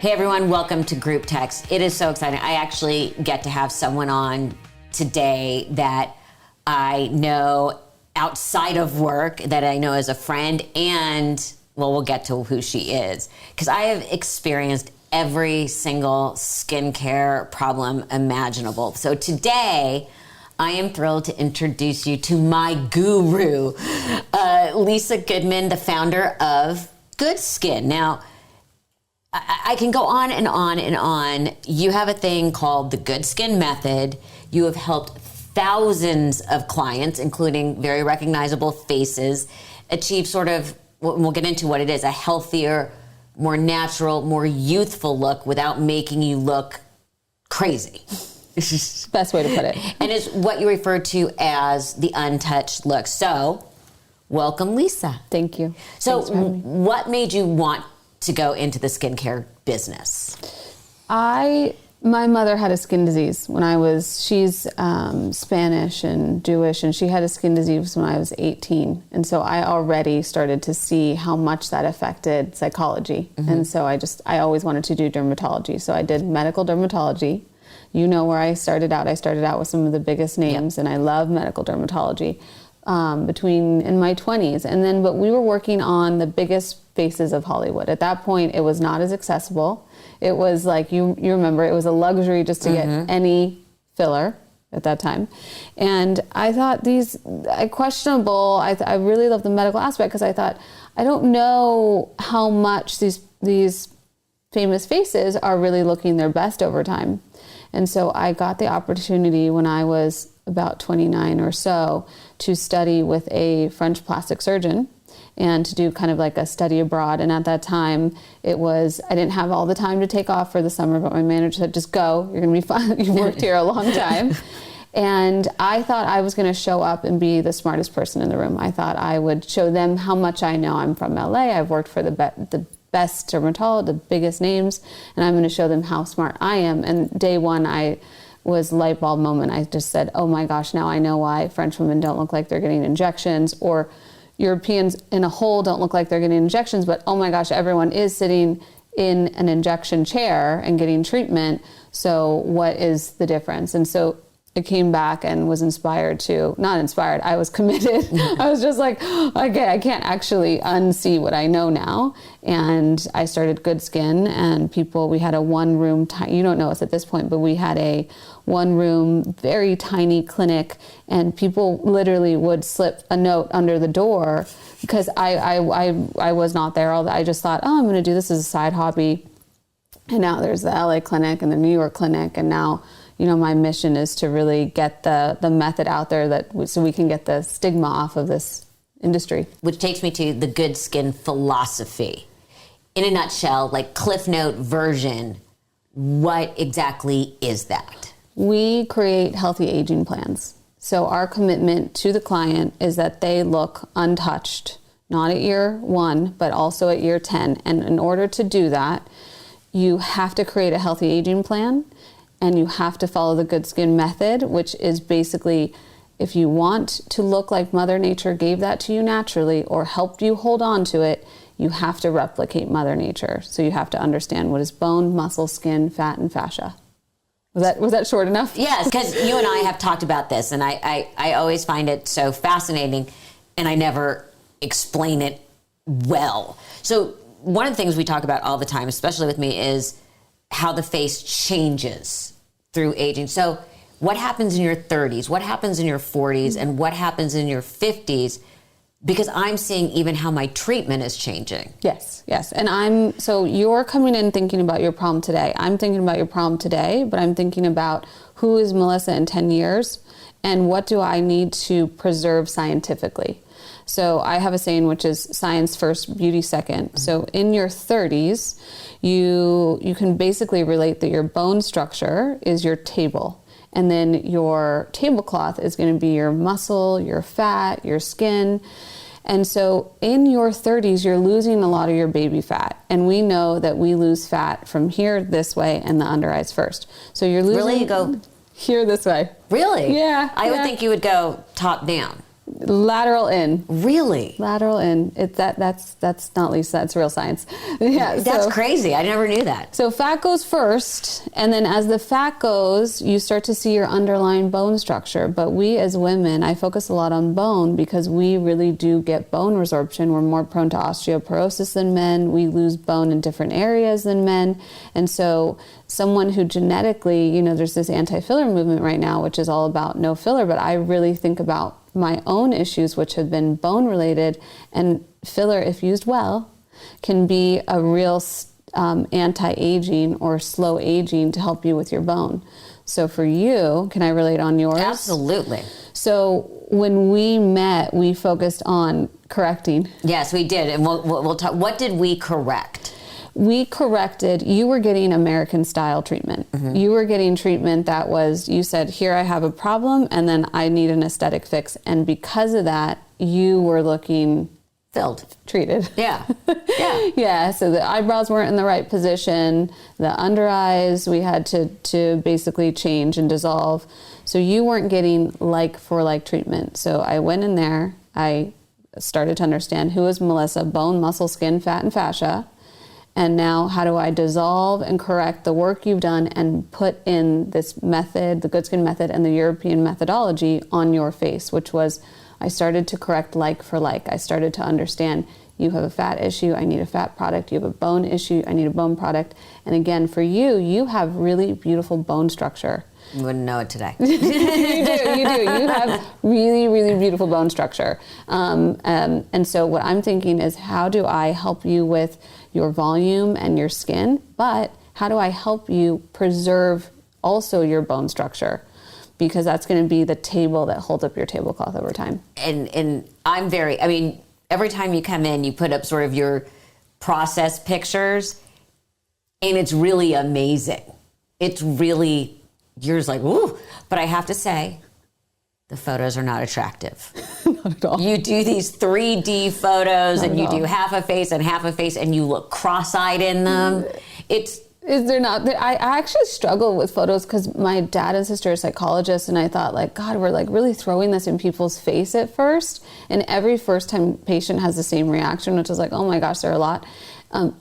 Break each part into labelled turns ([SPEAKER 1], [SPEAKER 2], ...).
[SPEAKER 1] Hey everyone, welcome to Group Text. It is so exciting. I actually get to have someone on today that I know outside of work, that I know as a friend, and well, we'll get to who she is. Because I have experienced every single skincare problem imaginable. So today, I am thrilled to introduce you to my guru, Lisa Goodman, the founder of GoodSkin. Now, I can go on and on and on. You have a thing called the GoodSkin method. You have helped thousands of clients, including very recognizable faces, achieve sort of, we'll get into what it is, a healthier, more natural, more youthful look without making you look crazy.
[SPEAKER 2] Best way to put it.
[SPEAKER 1] And it's what you refer to as the untouched look. So, welcome, Lisa.
[SPEAKER 2] Thank you.
[SPEAKER 1] So, what made you want to go into the skincare business?
[SPEAKER 2] My mother had a skin disease she's Spanish and Jewish, and she had a skin disease when I was 18. And so I already started to see how much that affected psychology. Mm-hmm. And so I always wanted to do dermatology. So I did medical dermatology. You know where I started out. I started out with some of the biggest names, and I love medical dermatology in my 20s. But we were working on the biggest faces of Hollywood. At that point, it was not as accessible. It was like, you remember, it was a luxury just to get any filler at that time. And I thought questionable. I really love the medical aspect because I thought, I don't know how much these famous faces are really looking their best over time. And so I got the opportunity when I was about 29 or so to study with a French plastic surgeon and to do kind of like a study abroad. And at that time, I didn't have all the time to take off for the summer, but my manager said, just go, you're going to be fine. You've worked here a long time. And I thought I was going to show up and be the smartest person in the room. I thought I would show them how much I know. I'm from LA. I've worked for the best dermatologists, the biggest names, and I'm going to show them how smart I am. And day one, I was light bulb moment. I just said, oh my gosh, now I know why French women don't look like they're getting injections, or Europeans in a whole don't look like they're getting injections, but oh my gosh, everyone is sitting in an injection chair and getting treatment. So what is the difference? And so I came back and was I was committed. I was just like, okay, I can't actually unsee what I know now. And I started GoodSkin, and we had a one-room, you don't know us at this point, but we had a one-room, very tiny clinic, and people literally would slip a note under the door because I was not there. I just thought, I'm going to do this as a side hobby. And now there's the LA clinic and the New York clinic, and now my mission is to really get the method out there so we can get the stigma off of this industry. Which takes me to the GoodSkin philosophy. In a nutshell, like Cliff Note version, what exactly is that? We create healthy aging plans. So our commitment to the client is that they look untouched, not at year 1, but also at year 10. And in order to do that, you have to create a healthy aging plan. And you have to follow the GoodSkin method, which is basically, if you want to look like Mother Nature gave that to you naturally or helped you hold on to it, you have to replicate Mother Nature. So you have to understand what is bone, muscle, skin, fat, and fascia. Was that short enough?
[SPEAKER 1] Yes, because you and I have talked about this, and I always find it so fascinating, and I never explain it well. So one of the things we talk about all the time, especially with me, is how the face changes through aging. So what happens in your 30s, what happens in your 40s, and what happens in your 50s? Because I'm seeing even how my treatment is changing.
[SPEAKER 2] Yes. And so you're coming in thinking about your problem today. I'm thinking about your problem today, but I'm thinking about who is Melissa in 10 years and what do I need to preserve scientifically. So I have a saying, which is science first, beauty second. Mm-hmm. So in your 30s, you can basically relate that your bone structure is your table. And then your tablecloth is going to be your muscle, your fat, your skin. And so in your 30s, you're losing a lot of your baby fat. And we know that we lose fat from here this way and the under eyes first. So you're losing...
[SPEAKER 1] Really? You go...
[SPEAKER 2] Here this way.
[SPEAKER 1] Really?
[SPEAKER 2] Yeah.
[SPEAKER 1] I would think you would go top down.
[SPEAKER 2] Lateral in.
[SPEAKER 1] Really?
[SPEAKER 2] Lateral in. That's not Lisa. That's real science. Yeah,
[SPEAKER 1] that's crazy. I never knew that.
[SPEAKER 2] So fat goes first, and then as the fat goes, you start to see your underlying bone structure. But we as women, I focus a lot on bone because we really do get bone resorption. We're more prone to osteoporosis than men. We lose bone in different areas than men. And so someone who genetically, there's this anti-filler movement right now, which is all about no filler, but I really think about my own issues, which have been bone related, and filler, if used well, can be a real anti-aging or slow aging to help you with your bone. So for you, can I relate on yours?
[SPEAKER 1] Absolutely.
[SPEAKER 2] So when we met, we focused on correcting.
[SPEAKER 1] Yes, we did. And we'll talk. What did we correct?
[SPEAKER 2] We corrected, you were getting American style treatment. Mm-hmm. You were getting treatment that was, you said, here I have a problem and then I need an aesthetic fix. And because of that, you were looking
[SPEAKER 1] filled,
[SPEAKER 2] treated.
[SPEAKER 1] Yeah. Yeah.
[SPEAKER 2] Yeah. So the eyebrows weren't in the right position. The under eyes, we had to basically change and dissolve. So you weren't getting like for like treatment. So I went in there, I started to understand who is Melissa, bone, muscle, skin, fat, and fascia. And now how do I dissolve and correct the work you've done and put in this method, the GoodSkin method and the European methodology on your face, which was, I started to correct like for like. I started to understand you have a fat issue, I need a fat product. You have a bone issue, I need a bone product. And again, for you, you have really beautiful bone structure.
[SPEAKER 1] You wouldn't know it today.
[SPEAKER 2] You do. You have really, really beautiful bone structure. And so what I'm thinking is, how do I help you with your volume and your skin? But how do I help you preserve also your bone structure? Because that's going to be the table that holds up your tablecloth over time.
[SPEAKER 1] And every time you come in, you put up sort of your process pictures, and it's really amazing. It's really... You're just like, ooh. But I have to say, the photos are not attractive.
[SPEAKER 2] Not at all.
[SPEAKER 1] You do these 3D photos and you do half a face and you look cross-eyed in them.
[SPEAKER 2] They're not. I actually struggle with photos because my dad and sister are psychologists, and I thought, like, God, we're like really throwing this in people's face at first. And every first time patient has the same reaction, which is like, oh my gosh, there are a lot.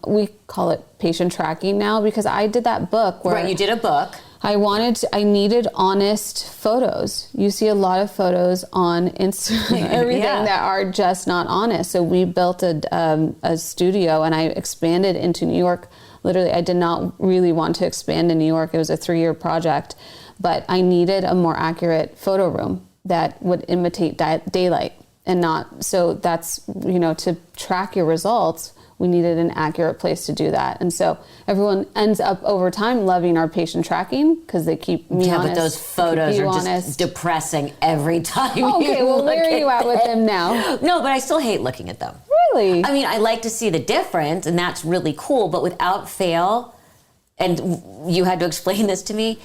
[SPEAKER 2] We call it patient tracking now because I did that book where...
[SPEAKER 1] Right, you did a book.
[SPEAKER 2] I needed honest photos. You see a lot of photos on Instagram, everything that are just not honest. So we built a studio, and I expanded into New York. Literally, I did not really want to expand in New York. It was a 3-year project, but I needed a more accurate photo room that would imitate daylight and not. So that's, to track your results, we needed an accurate place to do that. And so everyone ends up over time loving our patient tracking because they keep me honest.
[SPEAKER 1] Yeah, but those photos are just depressing every time.
[SPEAKER 2] Okay, well, where are you at with them now?
[SPEAKER 1] No, but I still hate looking at them.
[SPEAKER 2] Really?
[SPEAKER 1] I mean, I like to see the difference, and that's really cool, but without fail, and you had to explain this to me,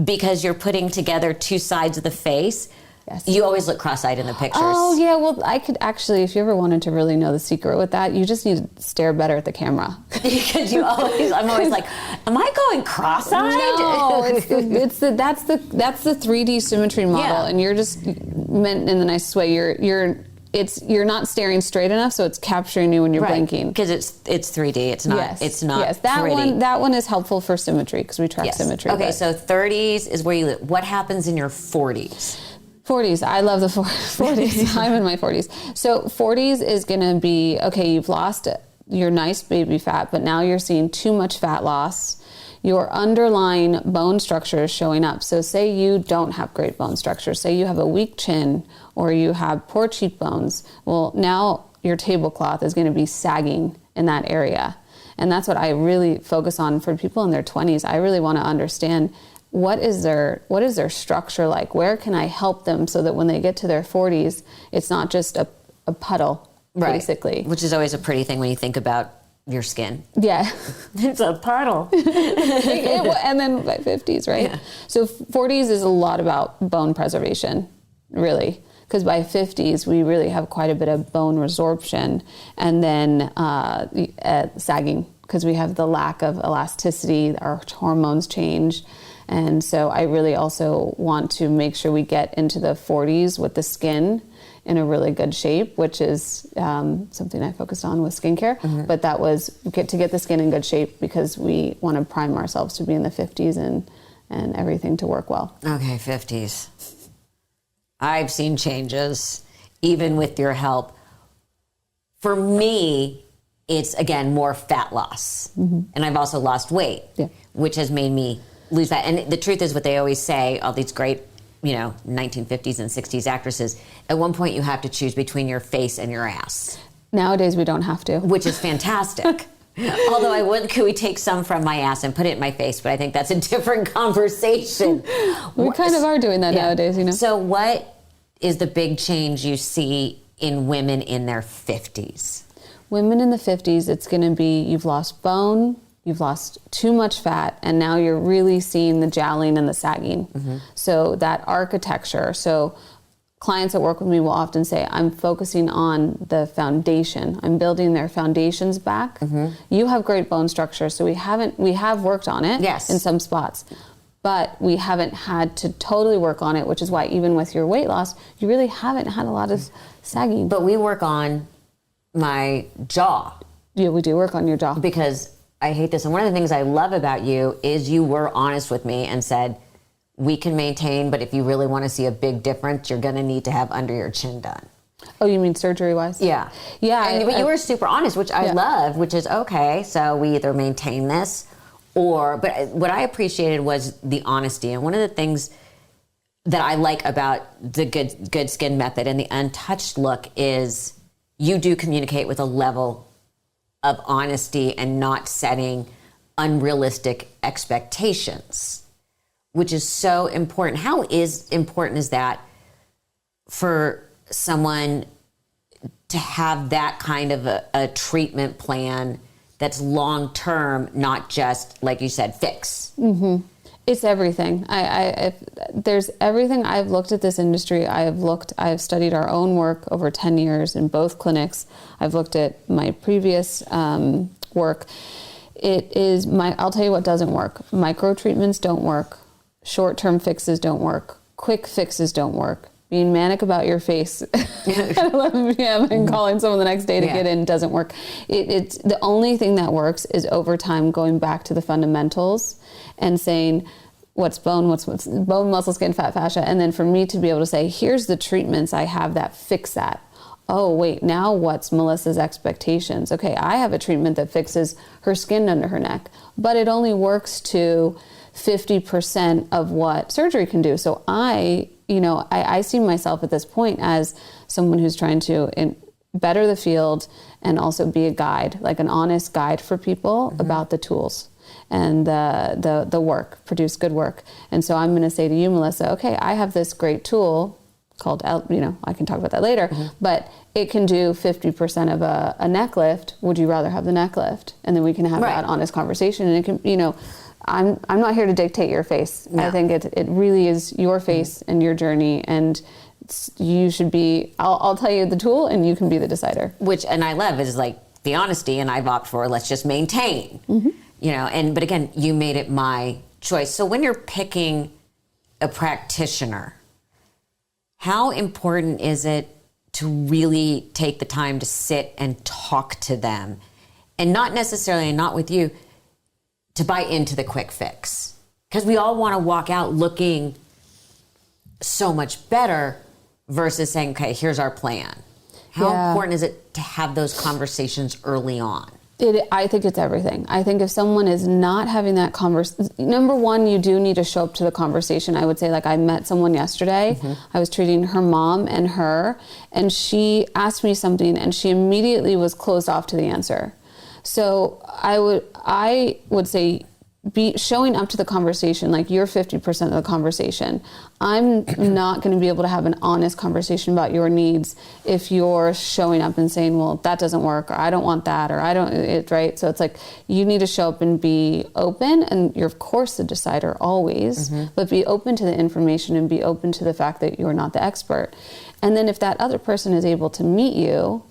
[SPEAKER 1] because you're putting together two sides of the face. Yes. You always look cross-eyed in the pictures.
[SPEAKER 2] Oh, yeah. Well, I could actually, if you ever wanted to really know the secret with that, you just need to stare better at the camera.
[SPEAKER 1] Because I'm always like, am I going cross-eyed?
[SPEAKER 2] No, that's the 3D symmetry model, and you're just meant in the nicest way. You're not staring straight enough, so it's capturing you when you're blinking.
[SPEAKER 1] Because it's 3D. It's not.
[SPEAKER 2] Yes.
[SPEAKER 1] It's not.
[SPEAKER 2] Yes,
[SPEAKER 1] pretty.
[SPEAKER 2] That one is helpful for symmetry because we track symmetry.
[SPEAKER 1] Okay, so 30s is where you live. What happens in your 40s?
[SPEAKER 2] 40s. I love the 40s. I'm in my 40s. So 40s is going to be, okay, you've lost your nice baby fat, but now you're seeing too much fat loss. Your underlying bone structure is showing up. So say you don't have great bone structure. Say you have a weak chin or you have poor cheekbones. Well, now your tablecloth is going to be sagging in that area. And that's what I really focus on for people in their 20s. I really want to understand what is their structure like? Where can I help them so that when they get to their 40s, it's not just a puddle, basically.
[SPEAKER 1] Which is always a pretty thing when you think about your skin.
[SPEAKER 2] Yeah.
[SPEAKER 1] It's a puddle.
[SPEAKER 2] And then by 50s, right? Yeah. So 40s is a lot about bone preservation, really. Because by 50s, we really have quite a bit of bone resorption and then sagging because we have the lack of elasticity, our hormones change. And so I really also want to make sure we get into the 40s with the skin in a really good shape, which is something I focused on with skincare. But that was to get the skin in good shape because we want to prime ourselves to be in the 50s and everything to work well.
[SPEAKER 1] Okay, 50s. I've seen changes, even with your help. For me, it's, again, more fat loss. And I've also lost weight, which has made me lose that. And the truth is what they always say, all these great, 1950s and 60s actresses, at one point you have to choose between your face and your ass.
[SPEAKER 2] Nowadays we don't have to.
[SPEAKER 1] Which is fantastic. Although could we take some from my ass and put it in my face? But I think that's a different conversation.
[SPEAKER 2] We kind of are doing that nowadays,
[SPEAKER 1] So what is the big change you see in women in their 50s?
[SPEAKER 2] Women in the 50s, it's going to be you've lost bone, you've lost too much fat, and now you're really seeing the jowling and the sagging. So that architecture. So clients that work with me will often say, I'm focusing on the foundation. I'm building their foundations back. You have great bone structure, so we have worked on it in some spots. But we haven't had to totally work on it, which is why even with your weight loss, you really haven't had a lot of sagging.
[SPEAKER 1] But we work on my jaw.
[SPEAKER 2] Yeah, we do work on your jaw.
[SPEAKER 1] Because I hate this. And one of the things I love about you is you were honest with me and said, we can maintain, but if you really want to see a big difference, you're going to need to have under your chin done.
[SPEAKER 2] Oh, you mean surgery-wise?
[SPEAKER 1] Yeah.
[SPEAKER 2] Yeah.
[SPEAKER 1] But you were super honest, which I love, which is, okay, so we either maintain this but what I appreciated was the honesty. And one of the things that I like about the Good Skin method and the Untouched Look is you do communicate with a level of honesty and not setting unrealistic expectations, which is so important. How important is that for someone to have that kind of a treatment plan that's long-term, not just, like you said, fix?
[SPEAKER 2] It's everything. There's everything. I've looked at this industry. I've studied our own work over 10 years in both clinics. I've looked at my previous work. I'll tell you what doesn't work. Micro treatments don't work. Short-term fixes don't work. Quick fixes don't work. Being manic about your face at 11 p.m. and calling someone the next day to get in doesn't work. It's the only thing that works is over time going back to the fundamentals and saying what's bone, what's bone, muscle, skin, fat, fascia, and then for me to be able to say, here's the treatments I have that fix that. Oh, wait, now what's Melissa's expectations? Okay, I have a treatment that fixes her skin under her neck, but it only works to 50% of what surgery can do. So I see myself at this point as someone who's trying to better the field and also be a guide, like an honest guide for people about the tools and the work, produce good work. And so I'm going to say to you, Melissa, okay, I have this great tool called, I can talk about that later, but it can do 50% of a neck lift. Would you rather have the neck lift? And then we can have that honest conversation. And it can, I'm not here to dictate your face. No. I think it really is your face and your journey, and you should be. I'll tell you the tool, and you can be the decider.
[SPEAKER 1] And I love is like the honesty, and I've opted for let's just maintain. But again, you made it my choice. So when you're picking a practitioner, how important is it to really take the time to sit and talk to them, and not necessarily, not with you, to buy into the quick fix? Because we all want to walk out looking so much better versus saying, okay, here's our plan. How important is it to have those conversations early on?
[SPEAKER 2] I think it's everything. I think if someone is not having that conversation, number one, you do need to show up to the conversation. I would say, like, I met someone yesterday. I was treating her mom and her, and she asked me something, and she immediately was closed off to the answer. So I would say be showing up to the conversation, like you're 50% of the conversation. I'm not going to be able to have an honest conversation about your needs if you're showing up and saying, well, that doesn't work, or I don't want that, or right? So it's like you need to show up and be open, and you're of course the decider always, but be open to the information and be open to the fact that you're not the expert. And then if that other person is able to meet you,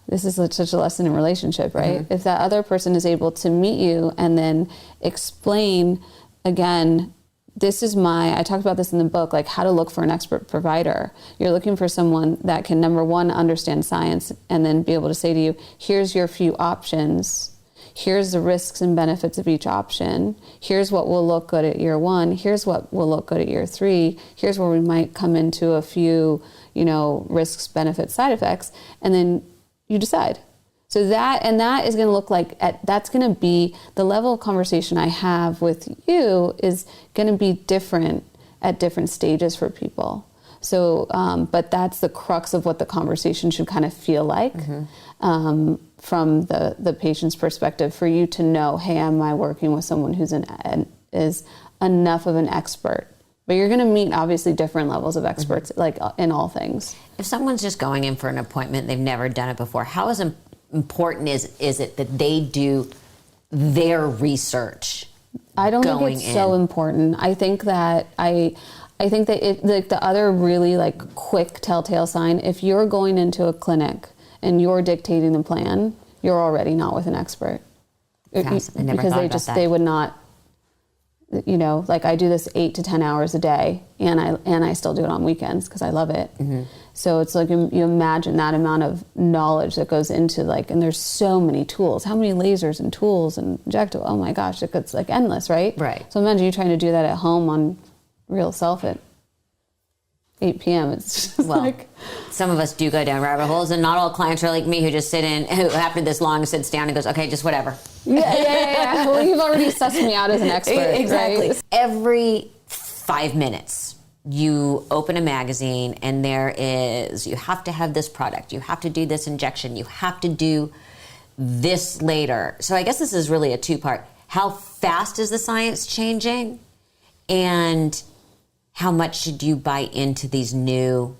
[SPEAKER 2] this is such a lesson in relationship, right? If that other person is able to meet you and then explain, again, I talked about this in the book, like how to look for an expert provider. You're looking for someone that can, number one, understand science, and then be able to say to you, here's your few options. Here's the risks and benefits of each option. Here's what will look good at year 1. Here's what will look good at year 3. Here's where we might come into a few, risks, benefits, side effects. And then you decide. So that is going to look like, that's going to be the level of conversation I have with you is going to be different at different stages for people. So, but that's the crux of what the conversation should kind of feel like. From the patient's perspective, for you to know, hey, am I working with someone who's is enough of an expert? But you're going to meet obviously different levels of experts, like in all things.
[SPEAKER 1] If someone's just going in for an appointment, they've never done it before, how important is it that they do their research?
[SPEAKER 2] I don't think it's so important. I think that the other really like quick telltale sign, if you're going into a clinic and you're dictating the plan, you're already not with an expert.
[SPEAKER 1] Because
[SPEAKER 2] they would not, like I do this 8 to 10 hours a day, and I still do it on weekends because I love it. So it's like you imagine that amount of knowledge that goes into and there's so many tools. How many lasers and tools and injectable? Oh my gosh, it's like endless, right?
[SPEAKER 1] Right.
[SPEAKER 2] So imagine you trying to do that at home on real self at 8 p.m. It's just
[SPEAKER 1] some of us do go down rabbit holes, and not all clients are like me who just sit in, who after this long sits down and goes, okay, just whatever.
[SPEAKER 2] Yeah. Well, you've already sussed me out as an expert.
[SPEAKER 1] Exactly.
[SPEAKER 2] Right?
[SPEAKER 1] Every 5 minutes, you open a magazine and you have to have this product, you have to do this injection, you have to do this later. So I guess this is really a two-part. How fast is the science changing? And how much should you buy into these new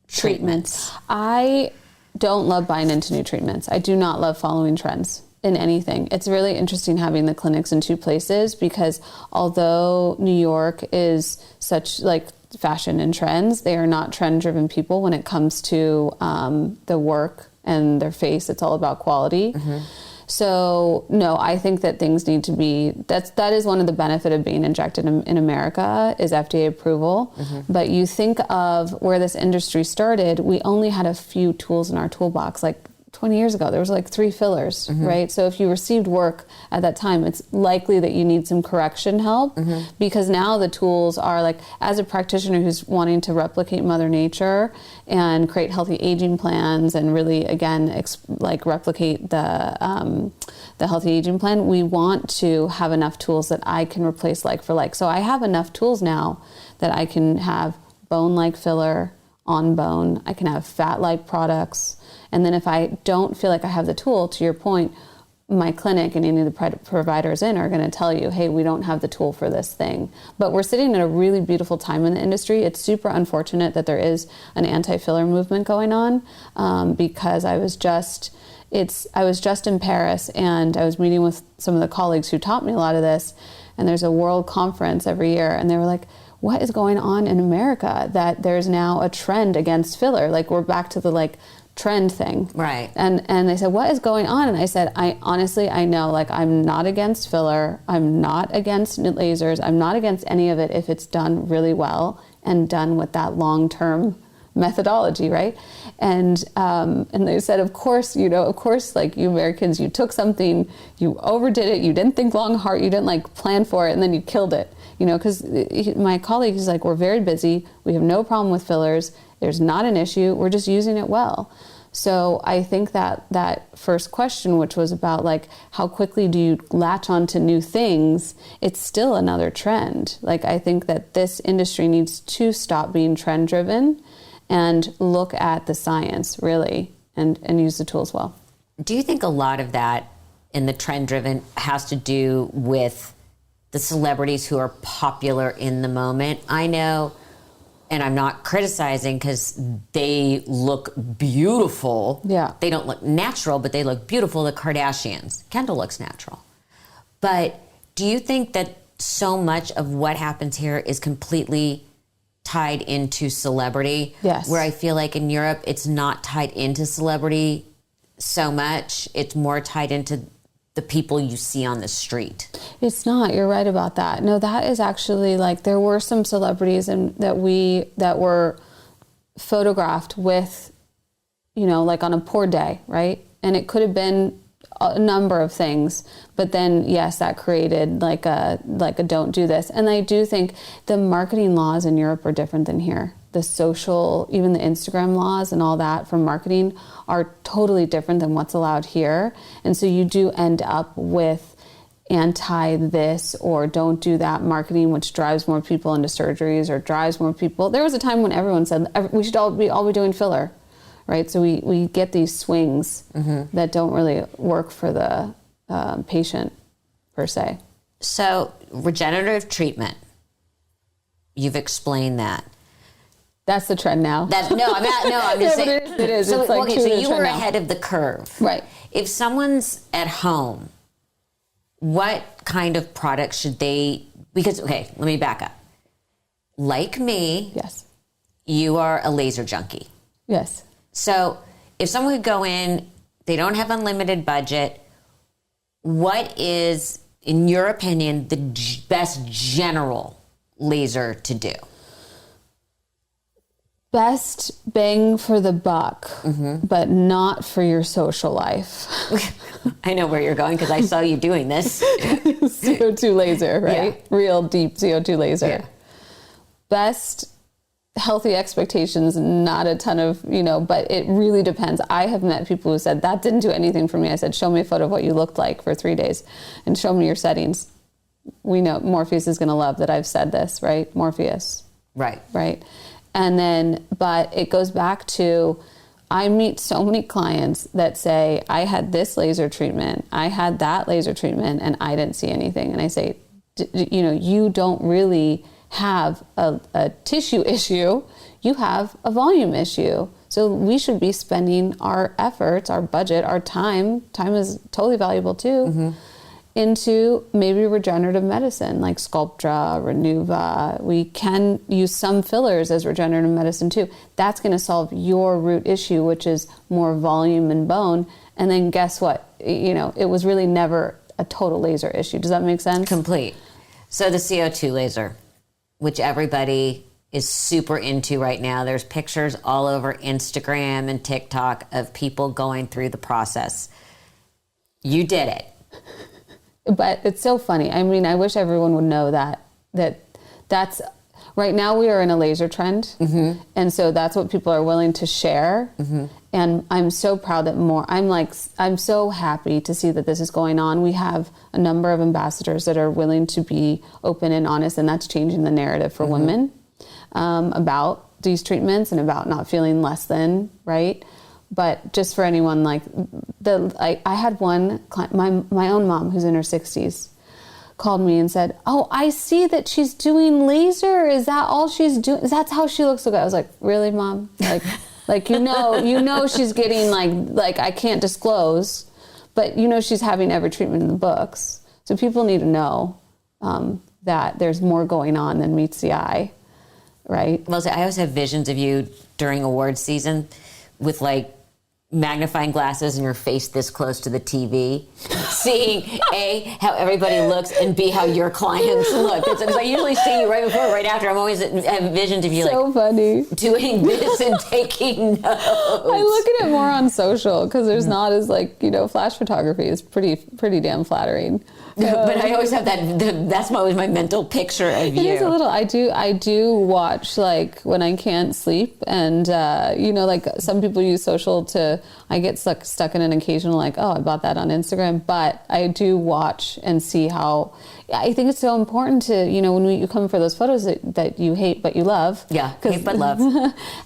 [SPEAKER 1] treatments?
[SPEAKER 2] I don't love buying into new treatments. I do not love following trends in anything. It's really interesting having the clinics in two places, because although New York is such fashion and trends, they are not trend-driven people when it comes to the work and their face. It's all about quality. So no, I think that things need to be, that is one of the benefit of being injected in America is FDA approval. But you think of where this industry started, we only had a few tools in our toolbox. 20 years ago, there was 3 fillers, right? So if you received work at that time, it's likely that you need some correction help, because now the tools are as a practitioner who's wanting to replicate Mother Nature and create healthy aging plans and really, again, replicate the healthy aging plan, we want to have enough tools that I can replace like for like. So I have enough tools now that I can have bone-like filler on bone. I can have fat-like products. And then if I don't feel like I have the tool, to your point, my clinic and any of the providers are going to tell you, hey, we don't have the tool for this thing. But we're sitting at a really beautiful time in the industry. It's super unfortunate that there is an anti-filler movement going on, because I was just in Paris, and I was meeting with some of the colleagues who taught me a lot of this. And there's a world conference every year, and they were like, what is going on in America that there's now a trend against filler? We're back to the trend thing.
[SPEAKER 1] Right.
[SPEAKER 2] And they said, what is going on? And I said, I honestly know, I'm not against filler. I'm not against lasers. I'm not against any of it if it's done really well and done with that long-term methodology, right? And they said, of course, you Americans, you took something, you overdid it, you didn't think long, hard, you didn't plan for it, and then you killed it. Because my colleague is we're very busy. We have no problem with fillers. There's not an issue. We're just using it well. So I think that first question, which was about how quickly do you latch onto new things, it's still another trend. I think that this industry needs to stop being trend driven and look at the science really and use the tools well.
[SPEAKER 1] Do you think a lot of that in the trend driven has to do with the celebrities who are popular in the moment? I know, and I'm not criticizing because they look beautiful. Yeah. They don't look natural, but they look beautiful. The Kardashians. Kendall looks natural. But do you think that so much of what happens here is completely tied into celebrity?
[SPEAKER 2] Yes.
[SPEAKER 1] Where I feel like in Europe, it's not tied into celebrity so much. It's more tied into the people you see on the street.
[SPEAKER 2] It's not. You're right about that. No, that is actually like, there were some celebrities that were photographed with, like on a poor day, right? And it could have been a number of things, but then yes, that created like a don't do this. And I do think the marketing laws in Europe are different than here. The social, even the Instagram laws and all that for marketing are totally different than what's allowed here. And so you do end up with anti this or don't do that marketing, which drives more people into surgeries or drives more people. There was a time when everyone said we should all be doing filler, right? So we get these swings that don't really work for the patient per se.
[SPEAKER 1] So regenerative treatment, you've explained that.
[SPEAKER 2] That's the trend now.
[SPEAKER 1] I'm just saying.
[SPEAKER 2] But it is.
[SPEAKER 1] So,
[SPEAKER 2] it's like
[SPEAKER 1] okay, so you were
[SPEAKER 2] now.
[SPEAKER 1] ahead of the curve.
[SPEAKER 2] Right.
[SPEAKER 1] If someone's at home, what kind of products should they, because, okay, let me back up. Like me,
[SPEAKER 2] Yes.
[SPEAKER 1] you are a laser junkie.
[SPEAKER 2] Yes.
[SPEAKER 1] So if someone could go in, they don't have unlimited budget, what is, in your opinion, the best general laser to do?
[SPEAKER 2] Best bang for the buck, but not for your social life.
[SPEAKER 1] I know where you're going because I saw you doing this.
[SPEAKER 2] CO2 laser, right?
[SPEAKER 1] Yeah.
[SPEAKER 2] Real deep CO2 laser.
[SPEAKER 1] Yeah.
[SPEAKER 2] Best healthy expectations, not a ton of, but it really depends. I have met people who said, that didn't do anything for me. I said, show me a photo of what you looked like for 3 days and show me your settings. We know Morpheus is going to love that I've said this, right? Morpheus.
[SPEAKER 1] Right.
[SPEAKER 2] Right. And then, but it goes back to, I meet so many clients that say, I had this laser treatment, I had that laser treatment, and I didn't see anything. And I say, you don't really have a tissue issue, you have a volume issue. So we should be spending our efforts, our budget, our time is totally valuable too, into maybe regenerative medicine like Sculptra, Renuva. We can use some fillers as regenerative medicine too. That's going to solve your root issue, which is more volume and bone. And then guess what? It was really never a total laser issue. Does that make sense?
[SPEAKER 1] Complete. So the CO2 laser, which everybody is super into right now. There's pictures all over Instagram and TikTok of people going through the process. You did it.
[SPEAKER 2] But it's so funny. I mean, I wish everyone would know that's right now we are in a laser trend. And so that's what people are willing to share. And I'm so proud that I'm so happy to see that this is going on. We have a number of ambassadors that are willing to be open and honest, and that's changing the narrative for women about these treatments and about not feeling less than, right? But just for anyone, I had one client, my own mom, who's in her 60s, called me and said, "Oh, I see that she's doing laser. Is that all she's doing? That's how she looks like?" I was like, "Really, Mom? She's getting like I can't disclose, but she's having every treatment in the books. So people need to know that there's more going on than meets the eye, right?"
[SPEAKER 1] Well, I always have visions of you during awards season with magnifying glasses and your face this close to the TV, seeing A, how everybody looks, and B, how your clients look. Because I usually see you right before, right after. I'm always have visions of you
[SPEAKER 2] so funny
[SPEAKER 1] doing this and taking notes.
[SPEAKER 2] I look at it more on social because there's not as flash photography is pretty damn flattering.
[SPEAKER 1] But I always have that's always my mental picture of you.
[SPEAKER 2] It is a little. I do watch when I can't sleep, and some people use social to. I get stuck in an occasional I bought that on Instagram, but I do watch and see how. I think it's so important to when you come for those photos that you hate but you love.
[SPEAKER 1] Yeah, hate but love.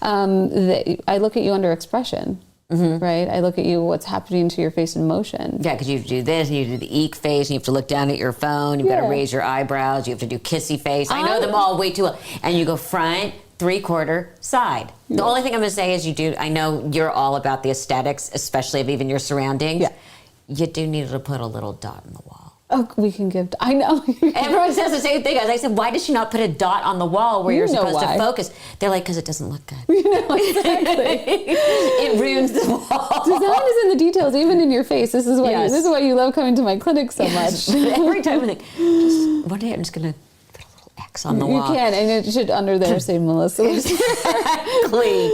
[SPEAKER 2] I look at you under expression. Right? I look at you, what's happening to your face in motion.
[SPEAKER 1] Yeah, because you have to do this, and you have to do the eek face, and you have to look down at your phone, you've got to raise your eyebrows, you have to do kissy face. I know them all way too well. And you go front, 3/4, side. The only thing I'm going to say is I know you're all about the aesthetics, especially of even your surroundings.
[SPEAKER 2] Yeah.
[SPEAKER 1] You do need to put a little dot in the wall.
[SPEAKER 2] Oh, we can give. I know.
[SPEAKER 1] Everyone says the same thing. I said, why does she not put a dot on the wall where you're supposed to focus? They're like, because it doesn't look good.
[SPEAKER 2] You know, exactly.
[SPEAKER 1] It ruins the wall.
[SPEAKER 2] Design is in the details, even in your face. This is why this is why you love coming to my clinic so much.
[SPEAKER 1] Every time I think, one day I'm just going to put a little X on the wall.
[SPEAKER 2] You can, and it should under there say Melissa.
[SPEAKER 1] Exactly.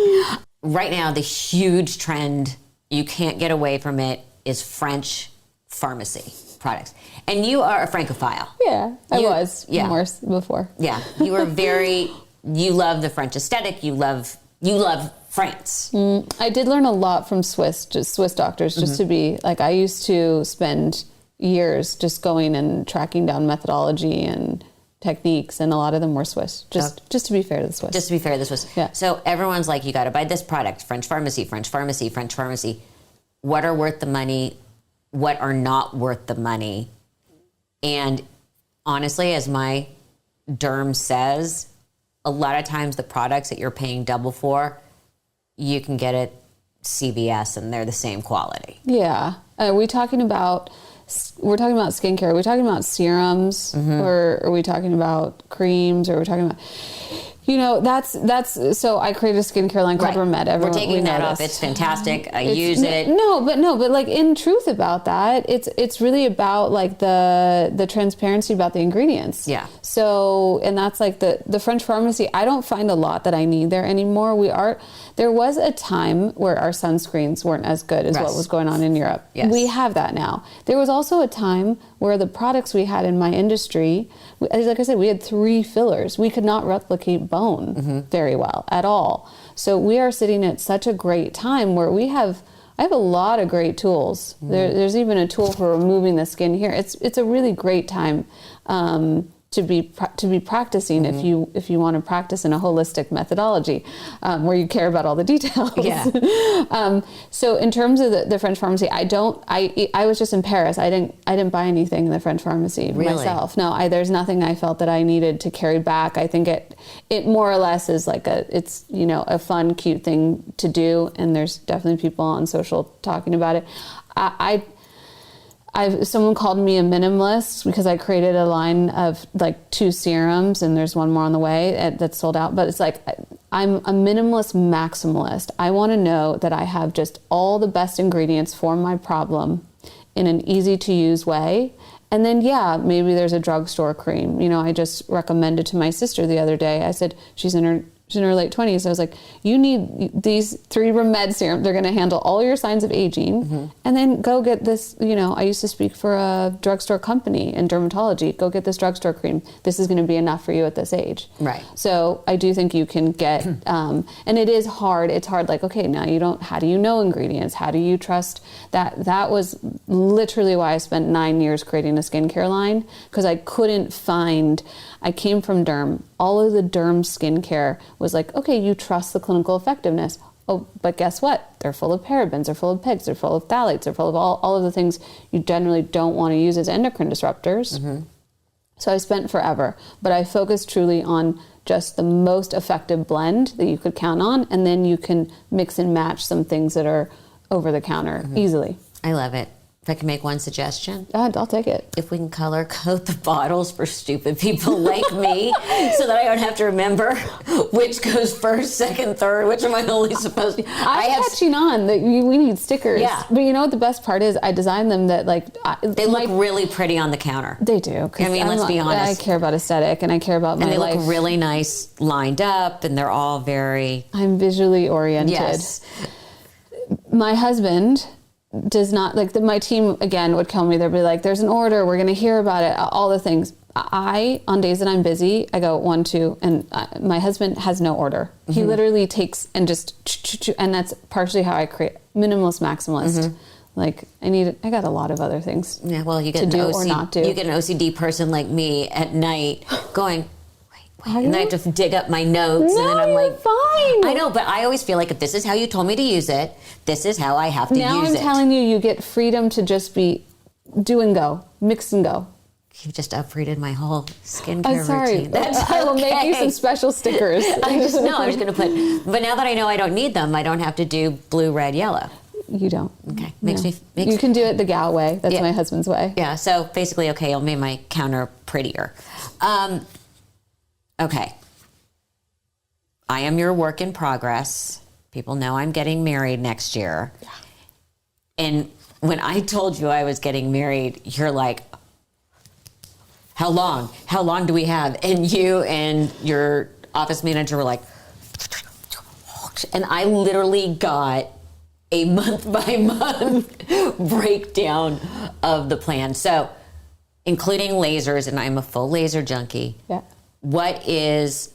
[SPEAKER 1] Right now, the huge trend, you can't get away from it, is French pharmacy products. And you are a Francophile.
[SPEAKER 2] Yeah, I was more before.
[SPEAKER 1] Yeah, you were you love the French aesthetic. You love France.
[SPEAKER 2] I did learn a lot from Swiss doctors, just to be like, I used to spend years just going and tracking down methodology and techniques, and a lot of them were Swiss. Just to be fair to the Swiss.
[SPEAKER 1] Just to be fair to the Swiss.
[SPEAKER 2] Yeah.
[SPEAKER 1] So everyone's like, you got to buy this product, French pharmacy, French pharmacy, French pharmacy. What are worth the money? What are not worth the money? And honestly, as my derm says, a lot of times the products that you're paying double for, you can get at CVS and they're the same quality.
[SPEAKER 2] Yeah. We're talking about skincare. Are we talking about serums, or are we talking about creams, or are we talking about, that's so I created a skincare line called Remed.
[SPEAKER 1] We're taking that off. It's fantastic. I use it.
[SPEAKER 2] No, but like, in truth about that, it's really about like the transparency about the ingredients.
[SPEAKER 1] Yeah.
[SPEAKER 2] So, and that's like the French pharmacy. I don't find a lot that I need there anymore. There was a time where our sunscreens weren't as good as what was going on in Europe.
[SPEAKER 1] Yes.
[SPEAKER 2] We have that now. There was also a time where the products we had in my industry, like I said, we had 3 fillers. We could not replicate bone very well at all. So we are sitting at such a great time where I have a lot of great tools. There's even a tool for removing the skin here. It's a really great time to be practicing if you want to practice in a holistic methodology where you care about all the details.
[SPEAKER 1] Yeah.
[SPEAKER 2] So in terms of the French pharmacy, I was just in Paris. I didn't buy anything in the French pharmacy myself. No, there's nothing I felt that I needed to carry back. I think it more or less is like it's a fun, cute thing to do, and there's definitely people on social talking about it. Someone called me a minimalist because I created a line of like 2 serums, and there's one more on the way that's sold out. But it's like, I'm a minimalist maximalist. I want to know that I have just all the best ingredients for my problem in an easy to use way. And then, maybe there's a drugstore cream. I just recommended to my sister the other day. I said, she's in her late 20s. I was like, you need these 3 Remed serums. They're going to handle all your signs of aging. And then go get this, I used to speak for a drugstore company in dermatology. Go get this drugstore cream. This is going to be enough for you at this age.
[SPEAKER 1] Right.
[SPEAKER 2] So I do think you can get, and it is hard. It's hard. Like, okay, now how do you know ingredients? How do you trust that? That was literally why I spent 9 years creating a skincare line, because I couldn't find, I came from derm. All of the derm skincare was like, okay, you trust the clinical effectiveness. Oh, but guess what? They're full of parabens, they're full of PIGs, they're full of phthalates, they're full of all of the things you generally don't want to use as endocrine disruptors. So I spent forever, but I focused truly on just the most effective blend that you could count on, and then you can mix and match some things that are over the counter easily.
[SPEAKER 1] I love it. If I can make one suggestion.
[SPEAKER 2] I'll take it.
[SPEAKER 1] If we can color code the bottles for stupid people like me so that I don't have to remember which goes first, second, third, which am I only supposed to...
[SPEAKER 2] I'm catching on that we need stickers.
[SPEAKER 1] Yeah.
[SPEAKER 2] But you know what the best part is? I designed them that
[SPEAKER 1] they look really pretty on the counter.
[SPEAKER 2] They do.
[SPEAKER 1] I mean, let's be honest.
[SPEAKER 2] I care about aesthetic, and I care about my life.
[SPEAKER 1] And they look really nice lined up, and they're all very...
[SPEAKER 2] I'm visually oriented.
[SPEAKER 1] Yes.
[SPEAKER 2] My husband does not, like, my team again would kill me. They'd be like, there's an order, we're going to hear about it, all the things. On days that I'm busy, I go 1, 2, and my husband has no order. He literally takes and just, and that's partially how I create minimalist maximalist. Like, I got a lot of other things.
[SPEAKER 1] Yeah, well, you get
[SPEAKER 2] to do or not do.
[SPEAKER 1] You get an OCD person like me at night going, wait, and then I have to dig up my notes, and then I'm like,
[SPEAKER 2] fine.
[SPEAKER 1] I know, but I always feel like if this is how you told me to use it, this is how I have to use it.
[SPEAKER 2] Now I'm telling you, you get freedom to just be do and go, mix and go.
[SPEAKER 1] You've just uprooted my whole skincare routine.
[SPEAKER 2] That's okay. I will make you some special stickers.
[SPEAKER 1] I'm just going to put, but now that I know I don't need them, I don't have to do blue, red, yellow.
[SPEAKER 2] You don't.
[SPEAKER 1] Okay.
[SPEAKER 2] You can do it the gal way. That's my husband's way.
[SPEAKER 1] Yeah. So basically, okay, I'll make my counter prettier. Okay. I am your work in progress. People know I'm getting married next year. Yeah. And when I told you I was getting married, you're like, how long? How long do we have? And you and your office manager were like, and I literally got a month by month breakdown of the plan. So, including lasers, and I'm a full laser junkie.
[SPEAKER 2] Yeah.
[SPEAKER 1] What is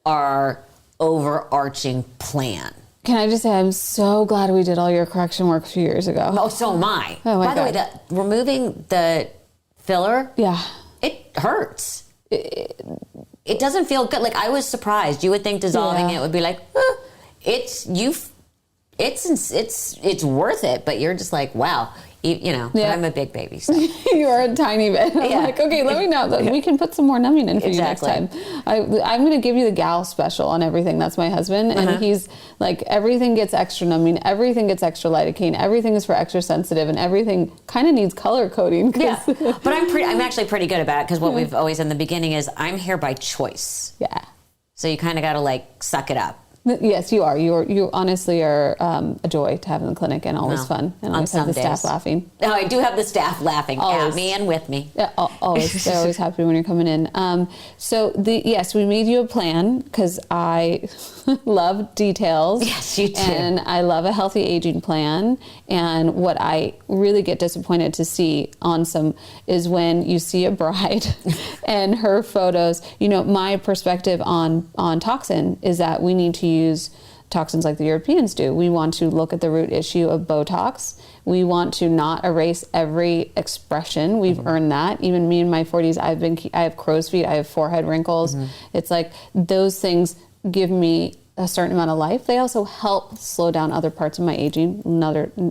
[SPEAKER 1] our overarching plan?
[SPEAKER 2] Can I just say, I'm so glad we did all your correction work a few years ago.
[SPEAKER 1] Oh, so am I.
[SPEAKER 2] Oh, my
[SPEAKER 1] God. By the way, removing the filler, it hurts. It doesn't feel good. Like, I was surprised. You would think dissolving it would be like, it's worth it, but you're just like, wow. I'm a big baby. So.
[SPEAKER 2] You are a tiny bit. I'm like, okay, let me know. We can put some more numbing in for you next time. I'm going to give you the gal special on everything. That's my husband. And he's like, everything gets extra numbing. Everything gets extra lidocaine. Everything is for extra sensitive. And everything kind of needs color coding.
[SPEAKER 1] Yeah. But I'm actually pretty good about it because what we've always in the beginning is I'm here by choice.
[SPEAKER 2] Yeah.
[SPEAKER 1] So you kind of got to like suck it up.
[SPEAKER 2] Yes, you are. You honestly are a joy to have in the clinic and always fun. And always have the staff laughing.
[SPEAKER 1] Oh, I do have the staff laughing
[SPEAKER 2] always.
[SPEAKER 1] At me and with me.
[SPEAKER 2] Yeah, always. They're always happy when you're coming in. Yes, we made you a plan because I love details.
[SPEAKER 1] Yes, you do.
[SPEAKER 2] And I love a healthy aging plan. And what I really get disappointed to see on some is when you see a bride and her photos. My perspective on toxin is that we need to use toxins like the Europeans do. We want to look at the root issue of Botox. We want to not erase every expression. We've earned that. Even me in my 40s, I have crow's feet. I have forehead wrinkles. It's like those things give me a certain amount of life. They also help slow down other parts of my aging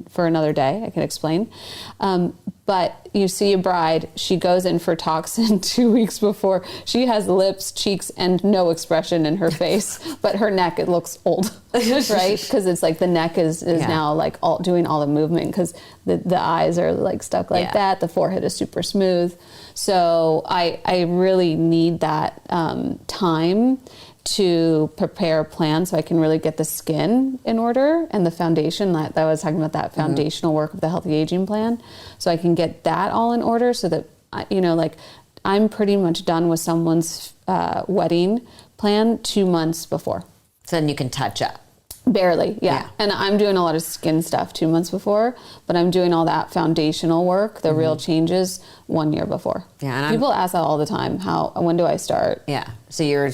[SPEAKER 2] for another day. I can explain. But you see a bride, she goes in for toxin 2 weeks before. She has lips, cheeks, and no expression in her face, but her neck, it looks old, right? Because it's like the neck is now like doing all the movement because the eyes are like stuck like that. The forehead is super smooth. So I really need that time to prepare a plan so I can really get the skin in order and the foundation that I was talking about, that foundational work of the healthy aging plan. So I can get that all in order so that, I'm pretty much done with someone's wedding plan 2 months before.
[SPEAKER 1] So then you can touch up.
[SPEAKER 2] Barely, yeah. And I'm doing a lot of skin stuff 2 months before, but I'm doing all that foundational work, the real changes 1 year before. Yeah, and people ask that all the time. When do I start?
[SPEAKER 1] Yeah. So you're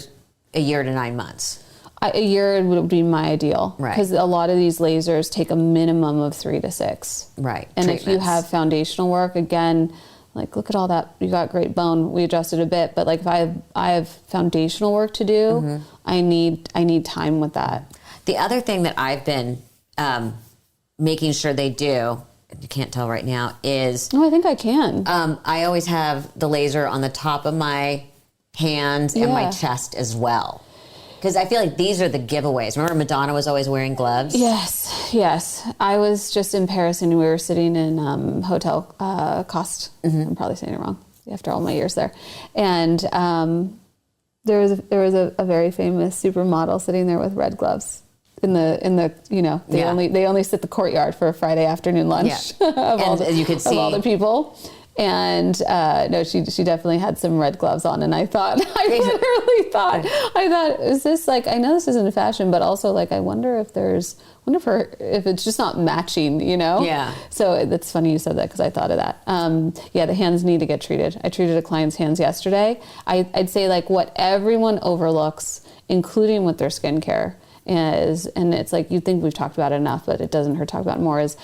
[SPEAKER 1] a year to 9 months.
[SPEAKER 2] A year would be my ideal.
[SPEAKER 1] Right.
[SPEAKER 2] Because a lot of these lasers take a minimum of 3 to 6.
[SPEAKER 1] Right.
[SPEAKER 2] And if you have foundational work, again, like look at all that, you got great bone, we adjusted a bit, but like if I have foundational work to do, I need time with that.
[SPEAKER 1] The other thing that I've been making sure they do, you can't tell right now, is...
[SPEAKER 2] No, I think I can.
[SPEAKER 1] I always have the laser on the top of my hands and my chest as well. Because I feel like these are the giveaways. Remember Madonna was always wearing gloves?
[SPEAKER 2] Yes. I was just in Paris and we were sitting in Hotel Coste. I'm probably saying it wrong after all my years there. And there was a very famous supermodel sitting there with red gloves. In the they only sit the courtyard for a Friday afternoon lunch of all the people. And no, she definitely had some red gloves on, and I literally thought, is this like, I know this isn't a fashion, but also like, I wonder if it's just not matching, Yeah. So it's funny you said that because I thought of that. The hands need to get treated. I treated a client's hands yesterday. I'd say like what everyone overlooks, including with their skincare, and it's like, you think we've talked about it enough, but it doesn't hurt to talk about it more, is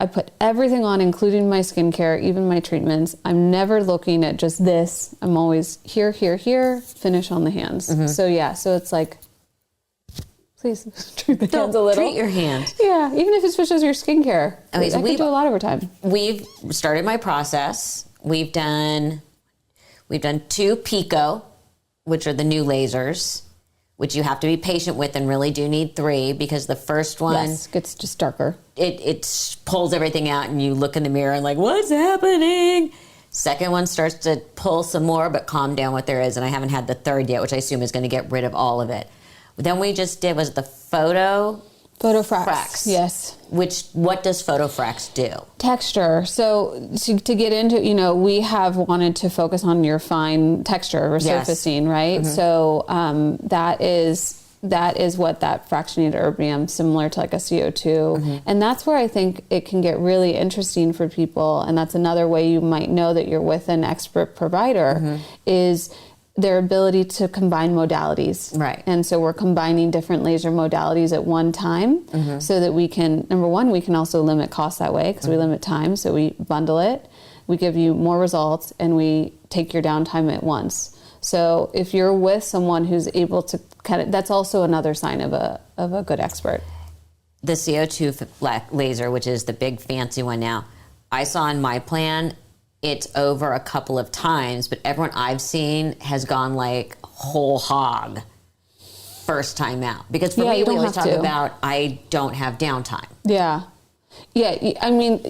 [SPEAKER 2] I put everything on, including my skincare, even my treatments. I'm never looking at just this. I'm always here, finish on the hands. So it's like, please treat the hands a little.
[SPEAKER 1] Treat your hands.
[SPEAKER 2] Yeah, even if it's just your skincare. Okay, so I could do a lot over time.
[SPEAKER 1] We've started my process. We've done 2 Pico, which are the new lasers. which you have to be patient with and really do need 3 because the first one
[SPEAKER 2] gets just darker.
[SPEAKER 1] It pulls everything out and you look in the mirror and like, what's happening? Second one starts to pull some more, but calm down what there is. And I haven't had the third yet, which I assume is going to get rid of all of it. Then we just did, was it the Photofrax?
[SPEAKER 2] Yes.
[SPEAKER 1] What does Photofrax do?
[SPEAKER 2] Texture. So to get into, we have wanted to focus on your fine texture, resurfacing, right? Mm-hmm. So that is what that fractionated erbium, similar to like a CO2. Mm-hmm. And that's where I think it can get really interesting for people. And that's another way you might know that you're with an expert provider is their ability to combine modalities.
[SPEAKER 1] Right.
[SPEAKER 2] And so we're combining different laser modalities at one time so that we can, number one, we can also limit costs that way because we limit time. So we bundle it, we give you more results, and we take your downtime at once. So if you're with someone who's able to that's also another sign of a good expert.
[SPEAKER 1] The CO2 laser, which is the big fancy one now, I saw in my plan, it's over a couple of times, but everyone I've seen has gone like whole hog first time out. Because for me, we always talk about I don't have downtime.
[SPEAKER 2] Yeah. Yeah, I mean,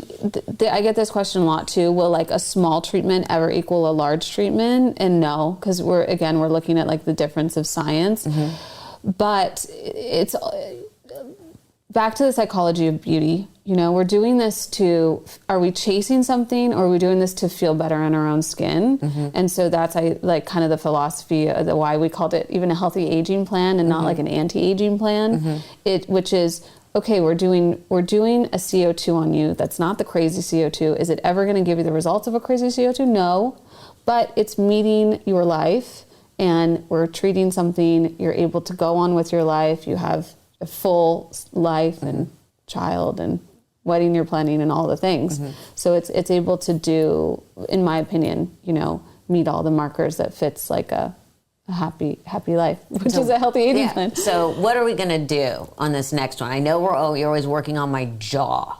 [SPEAKER 2] I get this question a lot too. Will like a small treatment ever equal a large treatment? And no, because we're looking at like the difference of science. Mm-hmm. But it's back to the psychology of beauty. We're doing this are we chasing something, or are we doing this to feel better in our own skin? Mm-hmm. And so that's kind of the philosophy of why we called it even a healthy aging plan and not like an anti-aging plan. Which is, okay, we're doing a CO2 on you. That's not the crazy CO2. Is it ever going to give you the results of a crazy CO2? No, but it's meeting your life, and we're treating something. You're able to go on with your life. You have a full life and child and wedding you're planning and all the things. So it's able to do, in my opinion, meet all the markers that fits like a happy life, which is a healthy aging plan.
[SPEAKER 1] So what are we going to do on this next one? I know you're always working on my jaw.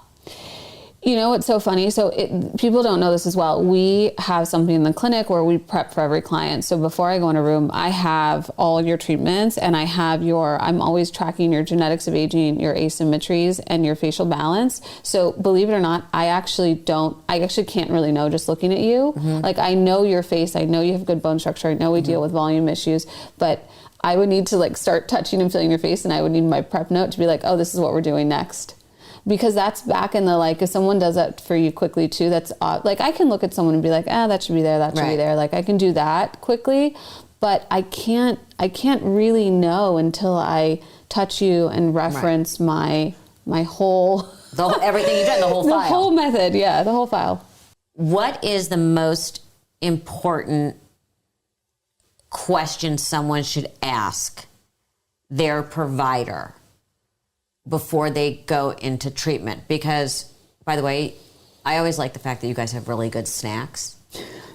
[SPEAKER 2] It's so funny. So people don't know this as well. We have something in the clinic where we prep for every client. So before I go in a room, I have all your treatments, and I have I'm always tracking your genetics of aging, your asymmetries, and your facial balance. So believe it or not, I actually can't really know just looking at you. Mm-hmm. Like I know your face, I know you have good bone structure, I know we deal with volume issues, but I would need to like start touching and feeling your face, and I would need my prep note to be like, oh, this is what we're doing next. Because that's back in the, like, if someone does that for you quickly too, that's like, I can look at someone and be like, that should be there, that should be there. Like I can do that quickly, but I can't really know until I touch you and reference my whole,
[SPEAKER 1] everything you've done, the whole file.
[SPEAKER 2] The whole method. Yeah. The whole file.
[SPEAKER 1] What is the most important question someone should ask their provider before they go into treatment? Because, by the way, I always like the fact that you guys have really good snacks,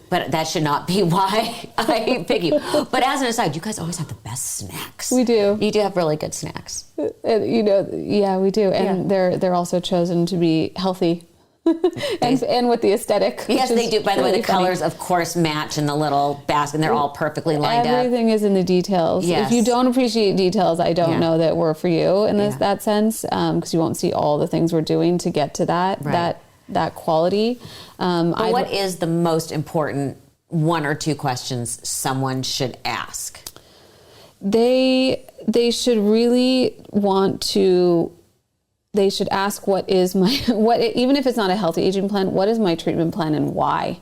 [SPEAKER 1] but that should not be why I pick you. But as an aside, you guys always have the best snacks.
[SPEAKER 2] We do.
[SPEAKER 1] You do have really good snacks.
[SPEAKER 2] Yeah, we do. And they're also chosen to be healthy. and with the aesthetic.
[SPEAKER 1] Yes, they do. By the way, the colors, of course, match in the little basket, and they're all perfectly lined up.
[SPEAKER 2] Everything is in the details. Yes. If you don't appreciate details, I don't know that we're for you in that sense, because you won't see all the things we're doing to get to that quality.
[SPEAKER 1] But what is the most important 1 or 2 questions someone should ask?
[SPEAKER 2] They should really want to. They should ask, even if it's not a healthy aging plan, what is my treatment plan and why?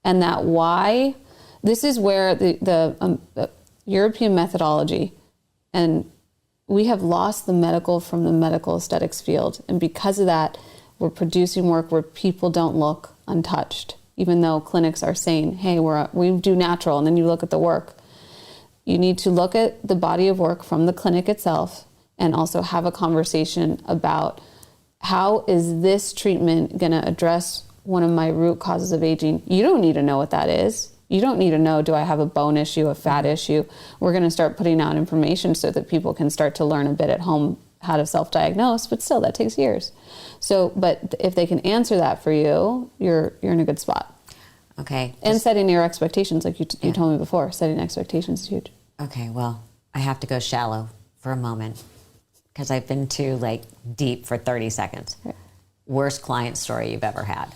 [SPEAKER 2] And that why, this is where the European methodology, and we have lost the medical from the medical aesthetics field. And because of that, we're producing work where people don't look untouched, even though clinics are saying, hey, we do natural, and then you look at the work. You need to look at the body of work from the clinic itself, and also have a conversation about how is this treatment going to address one of my root causes of aging. You don't need to know what that is. You don't need to know, do I have a bone issue, a fat issue? We're going to start putting out information so that people can start to learn a bit at home how to self-diagnose, but still that takes years. So, but if they can answer that for you, you're in a good spot.
[SPEAKER 1] Okay.
[SPEAKER 2] And setting your expectations, like you told me before, setting expectations is huge.
[SPEAKER 1] Okay, well, I have to go shallow for a moment because I've been too like deep for 30 seconds. Worst client story you've ever had?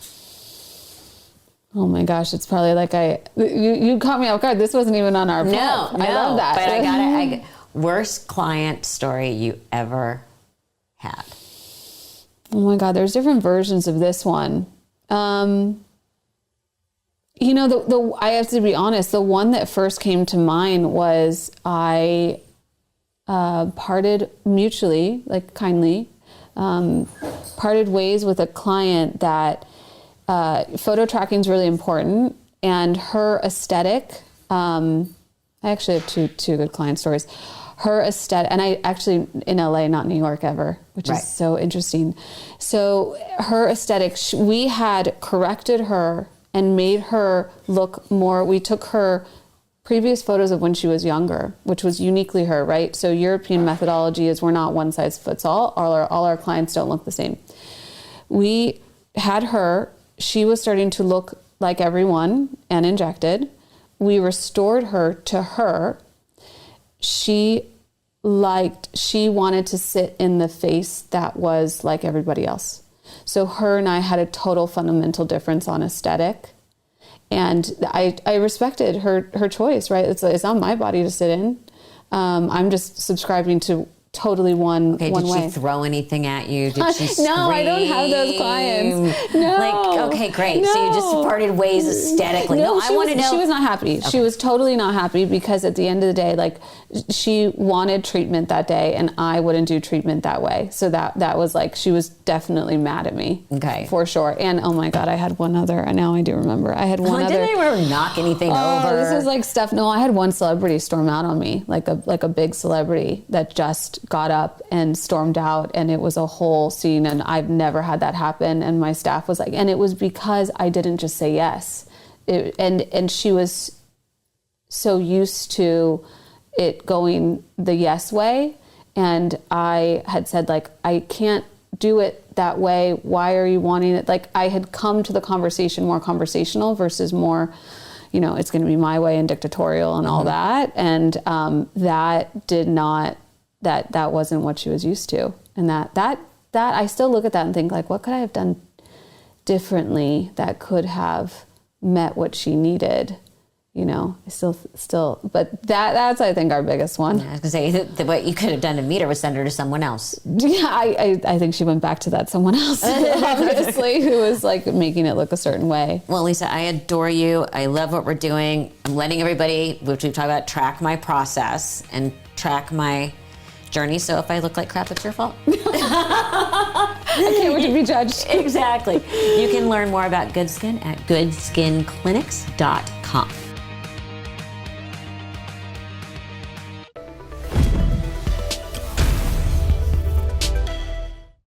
[SPEAKER 2] Oh my gosh, it's probably like you caught me off guard. This wasn't even on our prep.
[SPEAKER 1] No,
[SPEAKER 2] I love that.
[SPEAKER 1] But worst client story you ever had?
[SPEAKER 2] Oh my God, there's different versions of this one. You know, I have to be honest, the one that first came to mind was I parted mutually, like kindly, parted ways with a client that photo tracking is really important, and her aesthetic, I actually have two good client stories. Her aesthetic, and I actually in LA, not New York ever, which is so interesting. So her aesthetic, we had corrected her and made her look more, we took her previous photos of when she was younger, which was uniquely her, right? So European methodology is we're not one size fits all. All our clients don't look the same. We had her, she was starting to look like everyone and injected. We restored her to her. She wanted to sit in the face that was like everybody else. So her and I had a total fundamental difference on aesthetic. And I respected her choice, right? It's on my body to sit in. I'm just subscribing to totally one way.
[SPEAKER 1] Did she throw anything at you? Did she scream?
[SPEAKER 2] No, I don't have those clients. No.
[SPEAKER 1] Like, okay, great. No. So you just parted ways aesthetically. No, I want to know.
[SPEAKER 2] She was not happy. Okay. She was totally not happy because at the end of the day, like, she wanted treatment that day and I wouldn't do treatment that way. So that was like, she was definitely mad at me.
[SPEAKER 1] Okay.
[SPEAKER 2] For sure. And oh my God, I had one other, and now I do remember. I had one other.
[SPEAKER 1] Didn't anyone ever knock anything over?
[SPEAKER 2] This is like stuff. No, I had one celebrity storm out on me, like a big celebrity that just got up and stormed out, and it was a whole scene, and I've never had that happen. And my staff was like, and it was because I didn't just say yes. And she was so used to it going the yes way. And I had said, like, I can't do it that way. Why are you wanting it? Like, I had come to the conversation more conversational versus more, you know, it's going to be my way and dictatorial and all that. And that wasn't what she was used to. And that I still look at that and think, like, what could I have done differently that could have met what she needed? You know, I still, but that's, I think, our biggest one.
[SPEAKER 1] I was gonna say that what you could have done to meet her was send her to someone else.
[SPEAKER 2] Yeah, I think she went back to that someone else, obviously, who was like making it look a certain way.
[SPEAKER 1] Well, Lisa, I adore you. I love what we're doing. I'm letting everybody, which we've talked about, track my process and track my journey. So if I look like crap, it's your fault.
[SPEAKER 2] I can't wait to be judged.
[SPEAKER 1] Exactly. You can learn more about GoodSkin at GoodSkinClinics.com.